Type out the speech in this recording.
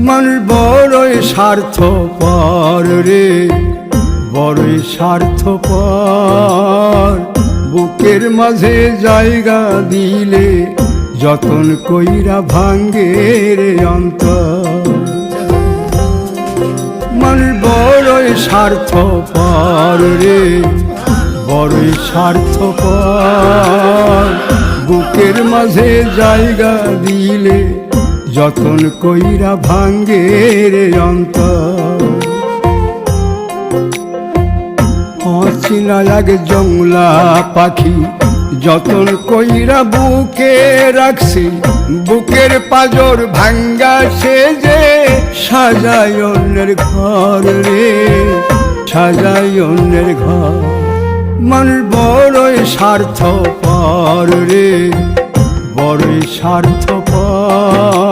মানুষ বড়ই স্বার্থপর রে, বড়ই স্বার্থপর। বুকের মাঝে জায়গা দিলে যতন কইরা ভাঙ্গে রে অন্তর। মানুষ বড়ই স্বার্থপর রে, বড়ই স্বার্থপর। বুকের মাঝে জায়গা দিলে যতন কইরা ভাঙ্গে রে অন্তর। অচিনা এক জংলা পাখি যতন কইরা বুকে রাখছি, বুকের পাজর ভাঙ্গা সে যে সাজায় অন্যের ঘর রে, সাজায় অন্যের ঘর। মানুষ বড়ই স্বার্থপর রে, বড়ই স্বার্থপর।